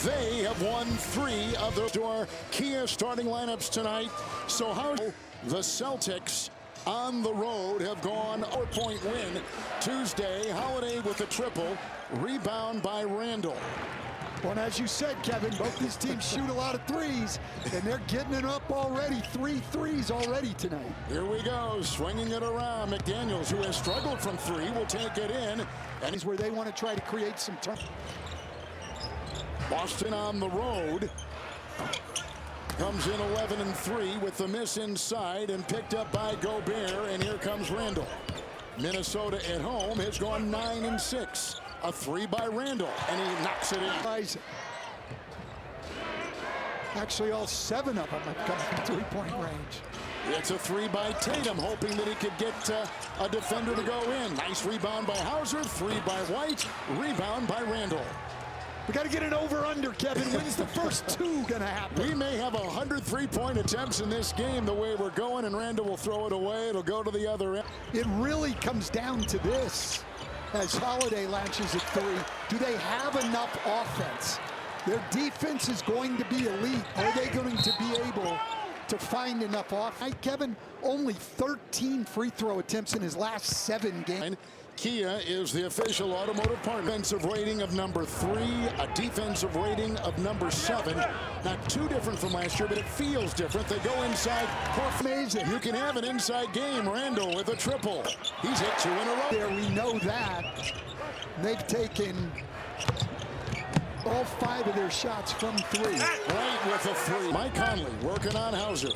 They have won 3 of their Kia starting lineups tonight. So how the Celtics on the road have gone 4-point win Tuesday. Holiday with a triple, rebound by Randall. Well, and as you said, Kevin, both these teams shoot a lot of threes, and they're getting it up already. 3 threes already tonight. Here we go, swinging it around. McDaniels, who has struggled from 3, will take it in. And is where they want to try to create some time. Boston on the road. Comes in 11-3 with the miss inside and picked up by Gobert, and here comes Randall. Minnesota at home has gone 9-6. A 3 by Randall, and he knocks it in. Actually, all 7 of them have come from three-point range. It's a 3 by Tatum, hoping that he could get a defender to go in. Nice rebound by Hauser, 3 by White, rebound by Randall. We got to get an over-under, Kevin. When's the first 2 going to happen? We may have 100 three-point attempts in this game the way we're going, and Randall will throw it away. It'll go to the other end. It really comes down to this. As Holiday launches at 3, do they have enough offense? Their defense is going to be elite. Are they going to be able to find enough offense? Kevin, only 13 free throw attempts in his last 7 games. Kia is the official automotive partner. Defensive rating of number 3, a defensive rating of number 7. Not too different from last year, but it feels different. They go inside. Amazing. You can have an inside game. Randall with a triple. He's hit 2 in a row. There, we know that. They've taken all 5 of their shots from 3. Right with a 3. Mike Conley working on Hauser.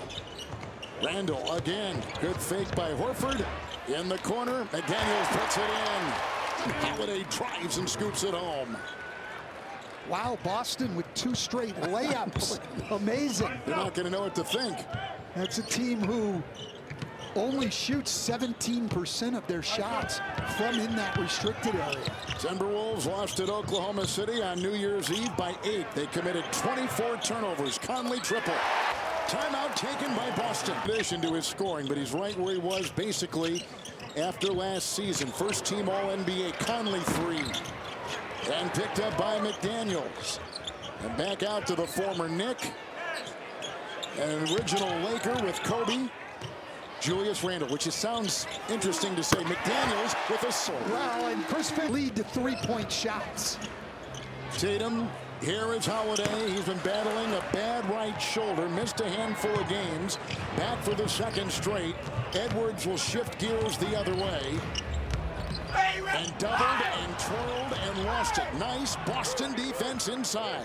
Randall again. Good fake by Horford. In the corner, McDaniels puts it in. Holiday drives and scoops it home. Wow, Boston with 2 straight layups. Amazing. You're not going to know what to think. That's a team who only shoots 17% of their shots from in that restricted area. Timberwolves lost at Oklahoma City on New Year's Eve by 8. They committed 24 turnovers. Conley triple. Timeout taken by Boston. In addition to his scoring, but he's right where he was basically after last season. First team All-NBA. Conley 3. And picked up by McDaniels. And back out to the former Knick. An original Laker with Kobe. Julius Randle, which sounds interesting to say. McDaniels with a sword. Well, and Chris lead to 3-point shots. Tatum. Here is Holiday. He's been battling a bad right shoulder. Missed a handful of games. Back for the 2nd straight. Edwards will shift gears the other way. And doubled and twirled and lost it. Nice Boston defense inside.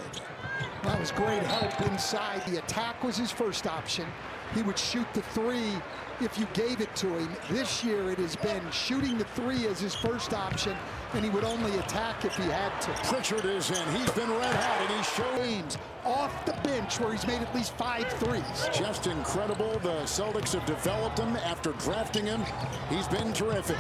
That was great help inside. The attack was his first option. He would shoot the 3 if you gave it to him. This year it has been shooting the 3 as his first option, and he would only attack if he had to. Pritchard is in. He's been red hot, and he shows off the bench where he's made at least 5 threes. Just incredible. The Celtics have developed him after drafting him. He's been terrific.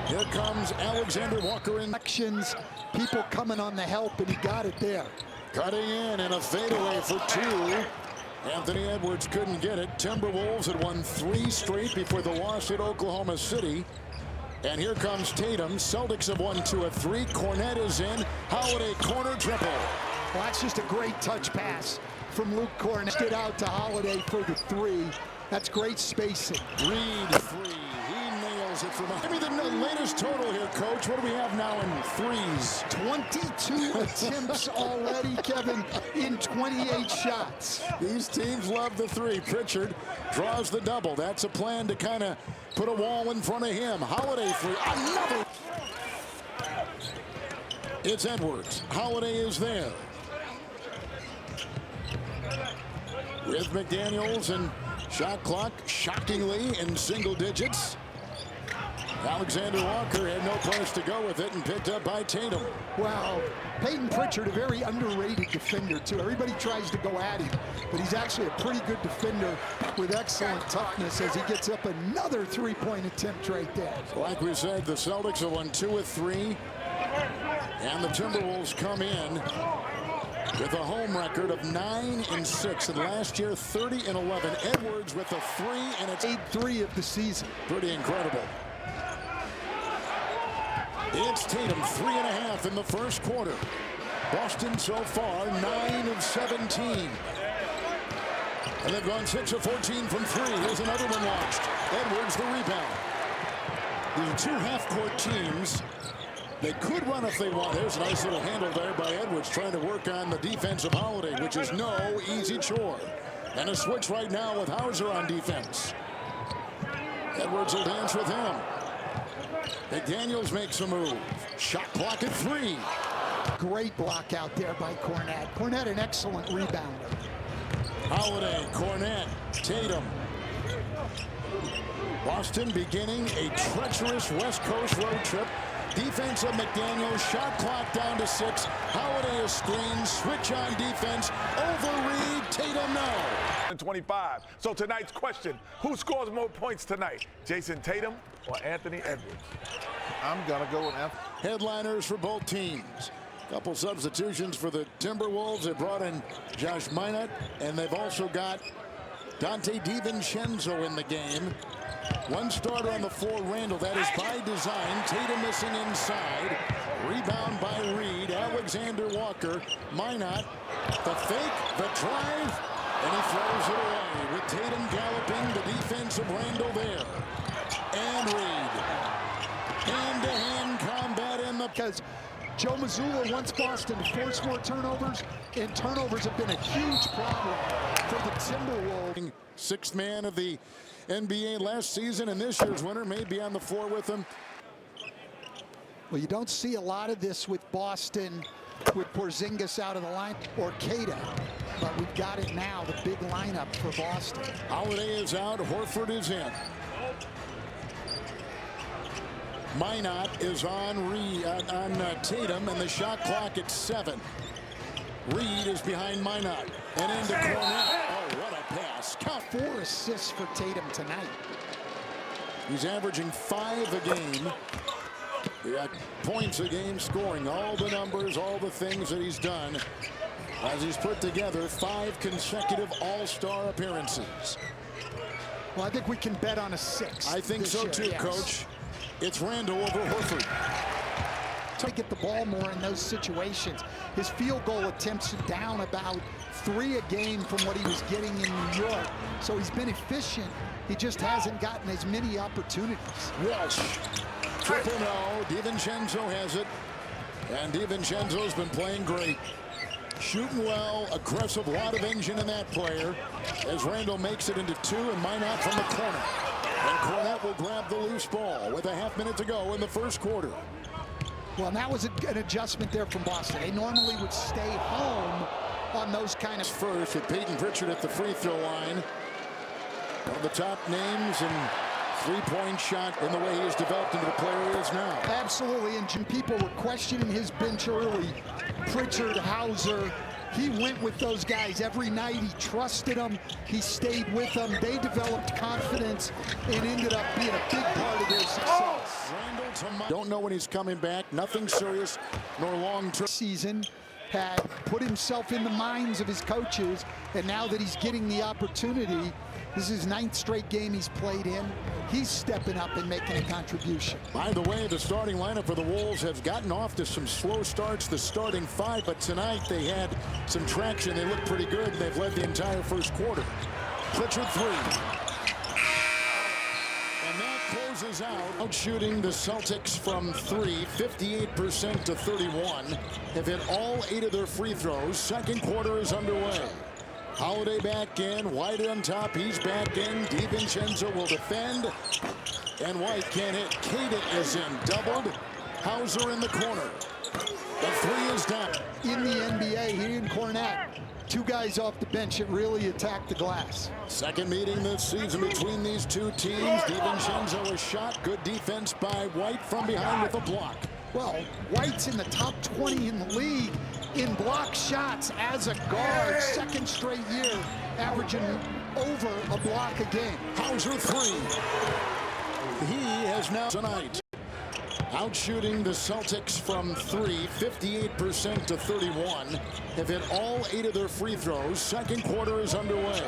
Here comes Alexander Walker in. Actions, people coming on the help, and he got it there. Cutting in and a fadeaway for 2. Anthony Edwards couldn't get it. Timberwolves had won 3 straight before the loss at Oklahoma City. And here comes Tatum. Celtics have won 2 of 3. Cornette is in. Holiday corner triple. Well, that's just a great touch pass from Luke Cornette. It out to Holiday for the 3. That's great spacing. Reed 3. He nails it from maybe the latest total here, Coach. What do we have now in threes? 22 attempts already, Kevin, in 28 shots. These teams love the 3. Pritchard draws the double. That's a plan to kind of put a wall in front of him. Holiday 3. Another. It's Edwards. Holiday is there. With McDaniels and shot clock shockingly in single digits. Alexander Walker had no place to go with it and picked up by Tatum. Wow, Peyton Pritchard, a very underrated defender too. Everybody tries to go at him, but he's actually a pretty good defender with excellent toughness as he gets up another 3-point attempt right there. Like we said, the Celtics have won 2 of 3, and the Timberwolves come in with a home record of 9-6, and last year 30-11. Edwards with a 3, and it's 8-3 of the season. Pretty incredible. It's Tatum, 3.5 in the first quarter. Boston so far 9 17. And they've gone 6 of 14 from 3. Here's another one launched. Edwards the rebound. These are two half-court teams. They could run if they want. There's a nice little handle there by Edwards trying to work on the defense of Holiday, which is no easy chore. And a switch right now with Hauser on defense. Edwards will dance with him. McDaniels makes a move. Shot clock at 3. Great block out there by Cornette. Cornette, an excellent rebounder. Holiday, Cornette, Tatum. Boston beginning a treacherous West Coast road trip. Defense of McDaniels, shot clock down to 6. Holiday is screened, switch on defense, over Reed, Tatum no. 25. So tonight's question, who scores more points tonight? Jason Tatum or Anthony Edwards? I'm gonna go with Anthony. Headliners for both teams. Couple substitutions for the Timberwolves. They brought in Josh Minott, and they've also got Dante DiVincenzo in the game. One starter on the floor, Randall. That is by design. Tatum missing inside. Rebound by Reed. Alexander Walker. Minott. The fake. The drive. And he throws it away with Tatum galloping. The defense of Randall there. And Reed. Hand-to-hand combat in the... Because Joe Mazzulla wants Boston to force more turnovers, and turnovers have been a huge problem for the Timberwolves. Sixth man of the NBA last season, and this year's winner may be on the floor with him. Well, you don't see a lot of this with Boston, with Porzingis out of the line, or Queta, but we've got it now, the big lineup for Boston. Holiday is out, Horford is in. Minott is on Tatum, and the shot clock at 7. Reed is behind Minott, and into Cornette. Oh, what a pass. Count. 4 assists for Tatum tonight. He's averaging 5 a game. Points a game, scoring all the numbers, all the things that he's done as he's put together 5 consecutive All-Star appearances. Well, I think we can bet on a 6. I think so year, too, yes. Coach. It's Randall over Horford. To get the ball more in those situations. His field goal attempts are down about 3 a game from what he was getting in New York. So he's been efficient. He just hasn't gotten as many opportunities. Walsh. Triple no. DiVincenzo has it. And DiVincenzo's been playing great. Shooting well, aggressive, lot of engine in that player. As Randall makes it into 2, and Minott from the corner. And Cornette will grab the loose ball with a half minute to go in the first quarter. Well, and that was an adjustment there from Boston. They normally would stay home on those kind of... First with Peyton Pritchard at the free throw line. One of the top names in three-point shot in the way he has developed into the player he is now. Absolutely, and people were questioning his bench early. Pritchard, Hauser, he went with those guys every night. He trusted them. He stayed with them. They developed confidence and ended up being a big part of their success. Don't know when he's coming back. Nothing serious nor long-term. Season had put himself in the minds of his coaches, and now that he's getting the opportunity, this is his 9th straight game he's played in. He's stepping up and making a contribution. By the way, the starting lineup for the Wolves has gotten off to some slow starts, the starting 5, but tonight they had some traction. They look pretty good, and they've led the entire first quarter. Pritchard 3. And that closes out shooting the Celtics from 3, 58% to 31. Have hit all 8 of their free throws. Second quarter is underway. Holiday back in, White on top, he's back in. DiVincenzo will defend, and White can't hit. Kadent is in, doubled. Hauser in the corner. The 3 is down. In the NBA, he and Cornette, 2 guys off the bench that really attacked the glass. Second meeting this season between these two teams. DiVincenzo a shot, good defense by White from behind with a block. Well, White's in the top 20 in the league in block shots as a guard. 2nd straight year, averaging over a block a game. Hauser 3. He has now tonight out shooting the Celtics from 3, 58% to 31. Have hit all 8 of their free throws. Second quarter is underway.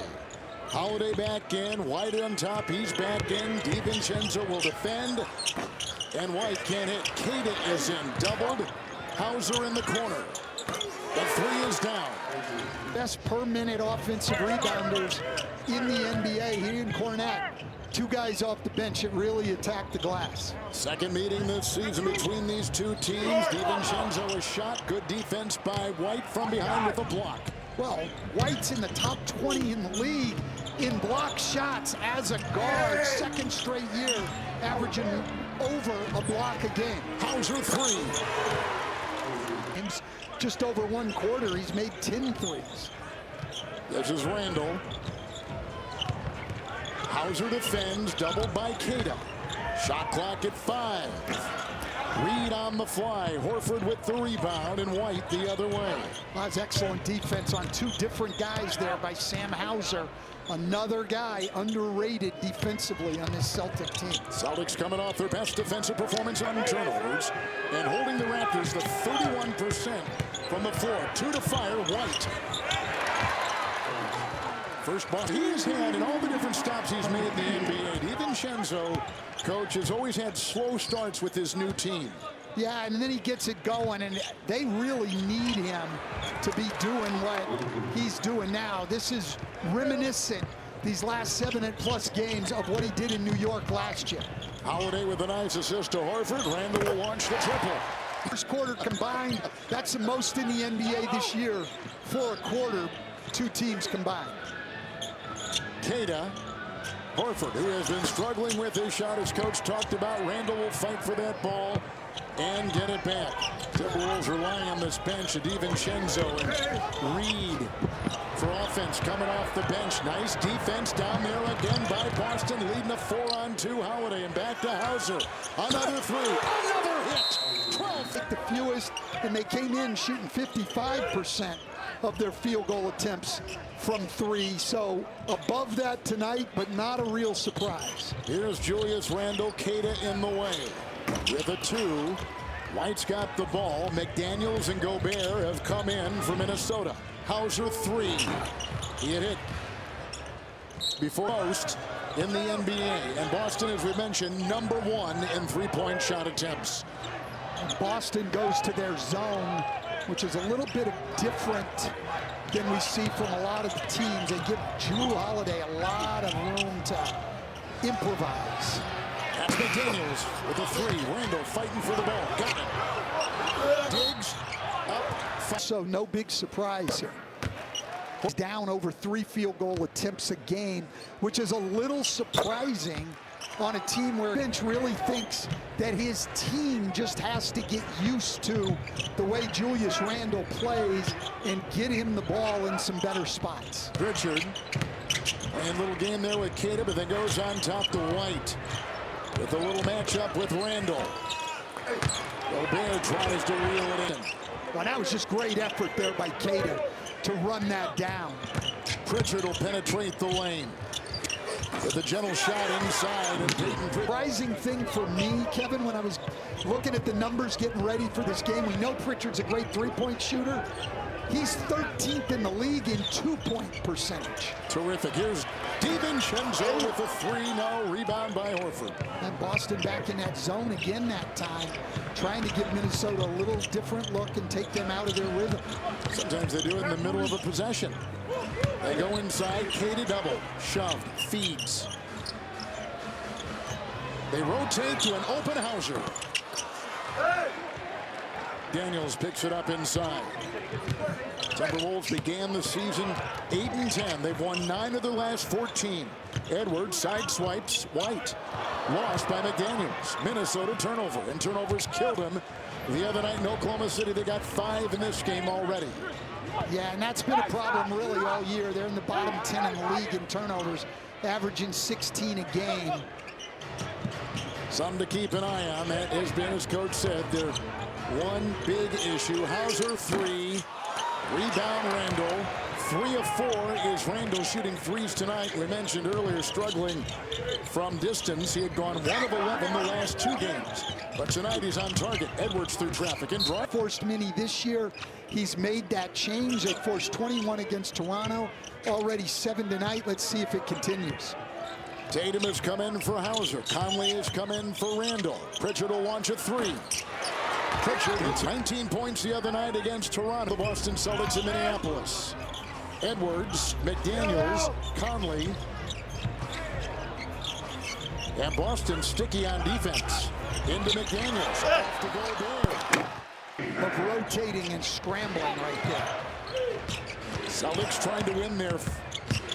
Holiday back in, White on top, he's back in. DiVincenzo will defend, and White can't hit. Kadent is in, doubled. Hauser in the corner. The 3 is down. best per-minute offensive rebounders in the NBA. He and Cornette, two guys off the bench that really attacked the glass. Second meeting this season between these two teams. DiVincenzo a shot. Good defense by White from behind with a block. Well, White's in the top 20 in the league in block shots as a guard. Second straight year, averaging over a block a game. Hauser three. Just over one quarter, he's made 10 threes. This is Randall. Hauser defends, doubled by Queta. Shot clock at 5. Reed on the fly. Horford with the rebound, and White the other way. Well, that's excellent defense on two different guys there by Sam Hauser. Another guy underrated defensively on this Celtic team. Celtics coming off their best defensive performance on turnovers and holding the Raptors to 31% from the floor. 2 to fire, White. First ball he's had in all the different stops he's made in the NBA. DiVincenzo, coach, has always had slow starts with his new team. Yeah, and then he gets it going, and they really need him to be doing what he's doing now. This is reminiscent, these last 7+ games, of what he did in New York last year. Holiday with a nice assist to Horford. Randall will launch the triple. First quarter combined, that's the most in the NBA this year for a quarter, two teams combined. Queta. Horford, who has been struggling with his shot, as coach talked about. Randall will fight for that ball and get it back. Timberwolves relying on this bench of DiVincenzo and Reed for offense coming off the bench. Nice defense down there again by Boston, leading a 4-on-2. Holiday and back to Hauser. Another three. Another hit. 12. The fewest, and they came in shooting 55% of their field goal attempts from 3. So above that tonight, but not a real surprise. Here's Julius Randle. Queta in the way. With a 2, White's got the ball. McDaniels and Gobert have come in for Minnesota. Hauser 3. He had hit before most in the NBA. And Boston, as we mentioned, #1 in three-point shot attempts. Boston goes to their zone, which is a little bit different than we see from a lot of the teams. They give Jrue Holiday a lot of room to improvise. That's McDaniels with a 3. Randall fighting for the ball. Got it. Diggs up. So no big surprise here. He's down over 3 field goal attempts a game, which is a little surprising on a team where bench really thinks that his team just has to get used to the way Julius Randle plays and get him the ball in some better spots. Pritchard playing a little game there with Queta, but then goes on top to White with a little matchup with Randall. Gobert tries to reel it in. Well, that was just great effort there by Queta to run that down. Pritchard will penetrate the lane with a gentle shot inside. And Surprising thing for me, Kevin, when I was looking at the numbers getting ready for this game, we know Pritchard's a great three-point shooter. He's 13th in the league in two-point percentage. Terrific. Here's DiVincenzo with a 3. No, rebound by Horford. And Boston back in that zone again that time, trying to give Minnesota a little different look and take them out of their rhythm. Sometimes they do it in the middle of a possession. They go inside, Queta double, shoved, feeds. They rotate to an open Hauser. Daniels picks it up inside. Timberwolves began the season 8-10. They've won 9 of their last 14. Edwards side swipes White. Lost by McDaniels. Minnesota turnover, and turnovers killed him the other night in Oklahoma City. They got 5 in this game already. Yeah, and that's been a problem really all year. They're in the bottom 10 in the league in turnovers, averaging 16 a game. Something to keep an eye on. That has been, as coach said, their one big issue. Hauser 3. Rebound Randall. 3 of 4 is Randall shooting threes tonight. We mentioned earlier struggling from distance. He had gone 1 of 11 the last 2 games. But tonight he's on target. Edwards through traffic and drive. Forced many this year. He's made that change. They forced 21 against Toronto. Already 7 tonight. Let's see if it continues. Tatum has come in for Hauser. Conley has come in for Randall. Pritchard will launch a 3. Pritchard hits 19 points the other night against Toronto. The Boston Celtics in Minneapolis. Edwards, McDaniels, Conley. And Boston sticky on defense. Into McDaniels. Off to Gobert. Of rotating and scrambling right there. Celtics trying to win their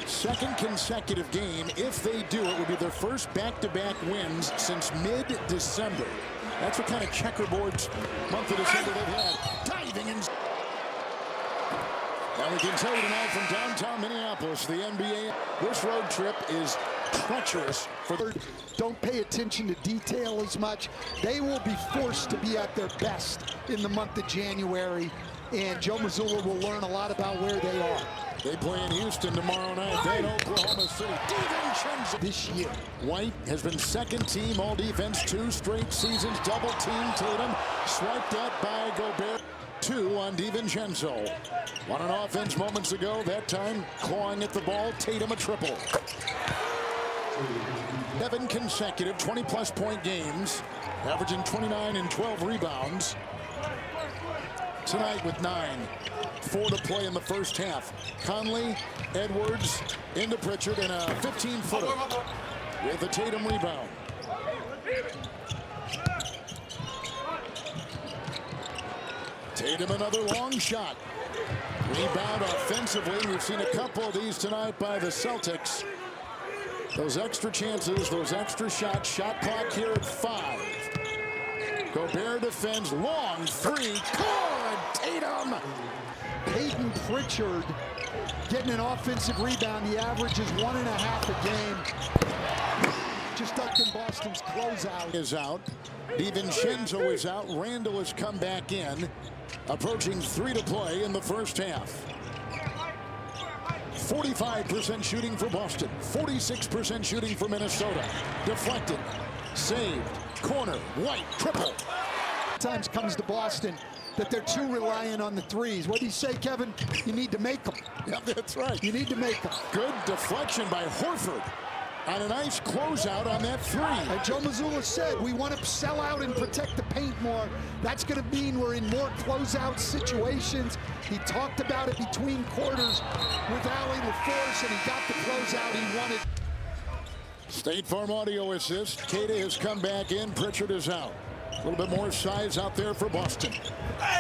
second consecutive game. If they do, it would be their first back-to-back wins since mid-December. That's what kind of checkerboards month of December they've had. Diving in. And we can tell you tonight from downtown Minneapolis, the NBA, this road trip is treacherous for. Don't pay attention to detail as much. They will be forced to be at their best in the month of January, and Joe Mazzulla will learn a lot about where they are. They play in Houston tomorrow night, then Oklahoma City. DiVincenzo This year. White has been second team all defense 2 straight seasons. Double team Tatum, swiped up by Gobert. 2 on DiVincenzo. On an offense moments ago, that time clawing at the ball. Tatum a triple. 7 consecutive 20-plus point games, averaging 29 and 12 rebounds. Tonight with 9. 4 to play in the first half. Conley, Edwards, into Pritchard, and a 15-footer with a Tatum rebound. Tatum another long shot. Rebound offensively. We've seen a couple of these tonight by the Celtics. Those extra chances, those extra shots. Shot clock here at 5. Gobert defends long 3. Good. Tatum. Peyton Pritchard getting an offensive rebound. He averages 1.5 a game. Just ducked in Boston's closeout. Is out. DiVincenzo is out. Randall has come back in. Approaching 3 to play in the first half. 45% shooting for Boston. 46% shooting for Minnesota. Deflected. Saved. Corner. White. Triple. Times comes to Boston that they're too reliant on the threes. What do you say, Kevin? You need to make them. Yeah, that's right. You need to make them. Good deflection by Horford on a nice closeout on that 3. And Joe Mazzulla said we want to sell out and protect the paint more. That's going to mean we're in more closeout situations. He talked about it between quarters with Allie LaForce, and he got the closeout he wanted. State Farm Audio assist. Cada has come back in. Pritchard is out. A little bit more size out there for Boston.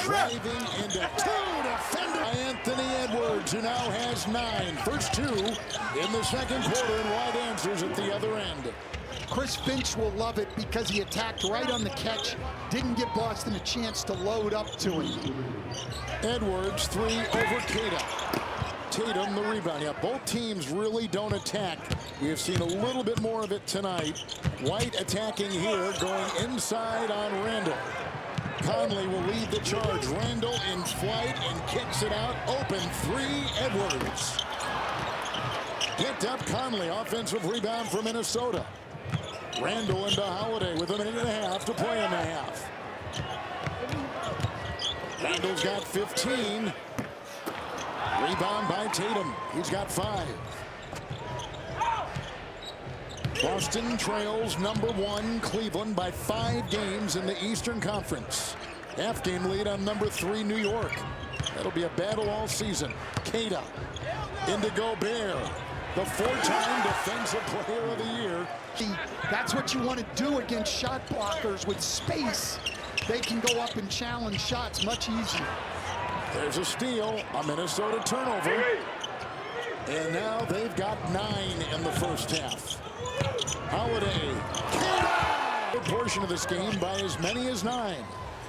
Driving into 2 defender. Anthony Edwards, who now has 9. First 2 in the second quarter, and wide answers at the other end. Chris Finch will love it because he attacked right on the catch. Didn't give Boston a chance to load up to him. Edwards 3 over Cada. Tatum the rebound. Yeah, both teams really don't attack. We have seen a little bit more of it tonight. White attacking here, going inside on Randall. Conley will lead the charge. Randall in flight and kicks it out. Open 3, Edwards. Picked up Conley. Offensive rebound for Minnesota. Randall into Holiday with 1.5 minutes to play in the half. Randall's got 15. Rebound by Tatum. He's got 5. Boston trails number 1 Cleveland by 5 games in the Eastern Conference. Half game lead on number 3 New York. That'll be a battle all season. Cada into Gobert. The 4-time defensive player of the year. That's what you want to do against shot blockers with space. They can go up and challenge shots much easier. There's a steal, a Minnesota turnover. And now they've got 9 in the first half. Holiday. A portion of this game by as many as 9.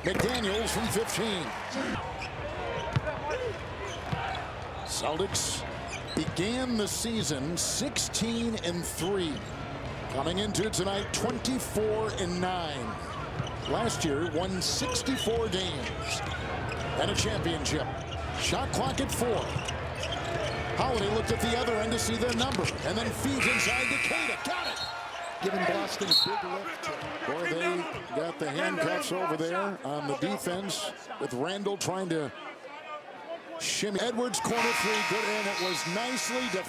McDaniels from 15. Celtics began the season 16-3. Coming into tonight 24-9. Last year won 64 games and a championship. Shot clock at 4. Holiday looked at the other end to see their number and then feeds inside to Cada. Got it. Giving Boston a big lift. Boy, they got the handcuffs over there on the defense with Randall trying to shimmy. Edwards corner 3, good, and it was nicely defended.